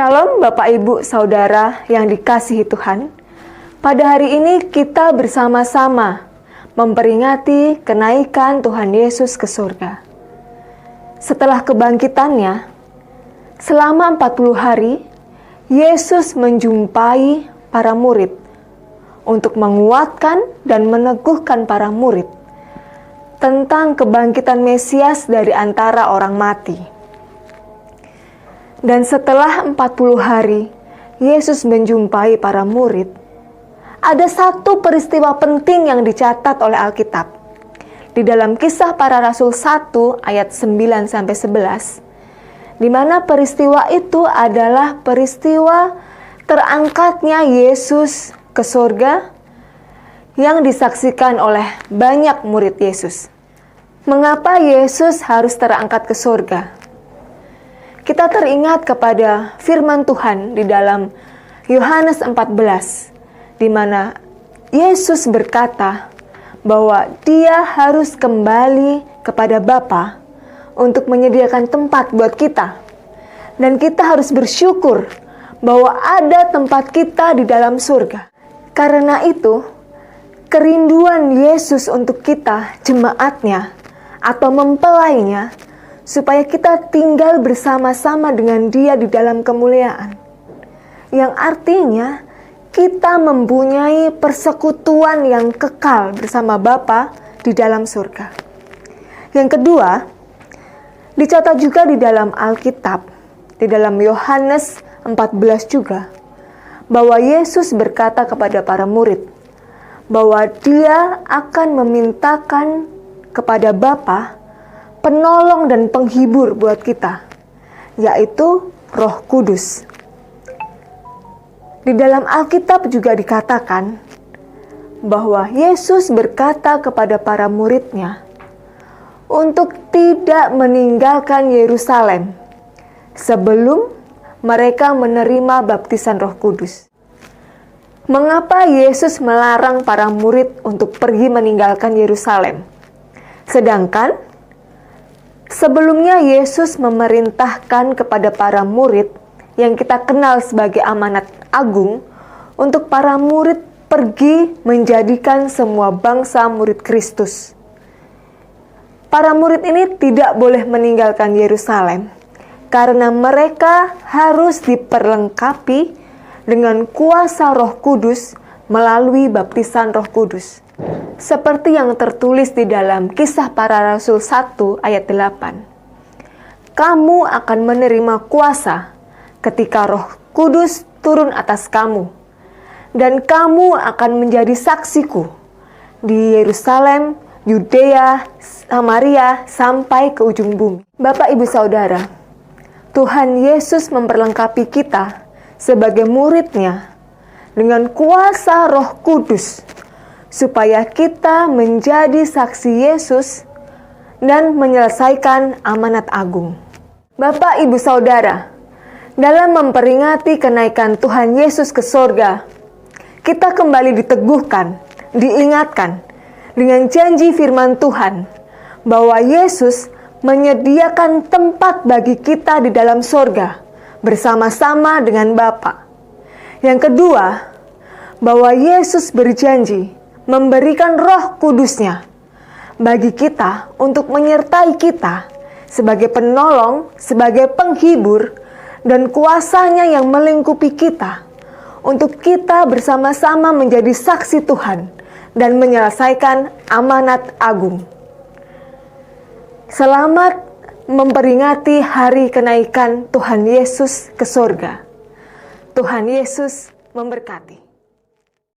Shalom Bapak Ibu Saudara yang dikasihi Tuhan. Pada hari ini kita bersama-sama memperingati kenaikan Tuhan Yesus ke surga. Setelah kebangkitannya, selama 40 hari, Yesus menjumpai para murid untuk menguatkan dan meneguhkan para murid tentang kebangkitan Mesias dari antara orang mati. Dan setelah 40 hari, Yesus menjumpai para murid. Ada satu peristiwa penting yang dicatat oleh Alkitab. Di dalam Kisah Para Rasul 1 ayat 9-11, di mana peristiwa itu adalah peristiwa terangkatnya Yesus ke surga yang disaksikan oleh banyak murid Yesus. Mengapa Yesus harus terangkat ke surga? Kita teringat kepada firman Tuhan di dalam Yohanes 14, di mana Yesus berkata bahwa Dia harus kembali kepada Bapa untuk menyediakan tempat buat kita. Dan kita harus bersyukur bahwa ada tempat kita di dalam surga. Karena itu, kerinduan Yesus untuk kita, jemaatnya, atau mempelainya, supaya kita tinggal bersama-sama dengan Dia di dalam kemuliaan. Yang artinya, kita mempunyai persekutuan yang kekal bersama Bapa di dalam surga. Yang kedua, dicatat juga di dalam Alkitab, di dalam Yohanes 14 juga, bahwa Yesus berkata kepada para murid, bahwa Dia akan memintakan kepada Bapa penolong dan penghibur buat kita, yaitu Roh Kudus. Di dalam Alkitab juga dikatakan bahwa Yesus berkata kepada para muridnya untuk tidak meninggalkan Yerusalem sebelum mereka menerima baptisan Roh Kudus. Mengapa Yesus melarang para murid untuk pergi meninggalkan Yerusalem? Sedangkan sebelumnya Yesus memerintahkan kepada para murid yang kita kenal sebagai amanat agung untuk para murid pergi menjadikan semua bangsa murid Kristus. Para murid ini tidak boleh meninggalkan Yerusalem karena mereka harus diperlengkapi dengan kuasa Roh Kudus melalui baptisan Roh Kudus. Seperti yang tertulis di dalam Kisah Para Rasul 1 ayat 8. Kamu akan menerima kuasa ketika Roh Kudus turun atas kamu, dan kamu akan menjadi saksiku di Yerusalem, Yudea, Samaria, sampai ke ujung bumi. Bapak, Ibu, Saudara, Tuhan Yesus memperlengkapi kita sebagai murid-Nya dengan kuasa Roh Kudus, supaya kita menjadi saksi Yesus dan menyelesaikan amanat agung. Bapak, Ibu, Saudara, dalam memperingati kenaikan Tuhan Yesus ke surga, kita kembali diteguhkan, diingatkan dengan janji firman Tuhan bahwa Yesus menyediakan tempat bagi kita di dalam surga bersama-sama dengan Bapa. Yang kedua, bahwa Yesus berjanji memberikan Roh Kudus-Nya bagi kita untuk menyertai kita sebagai penolong, sebagai penghibur, dan kuasa-Nya yang melingkupi kita untuk kita bersama-sama menjadi saksi Tuhan dan menyelesaikan amanat agung. Selamat memperingati hari kenaikan Tuhan Yesus ke surga. Tuhan Yesus memberkati.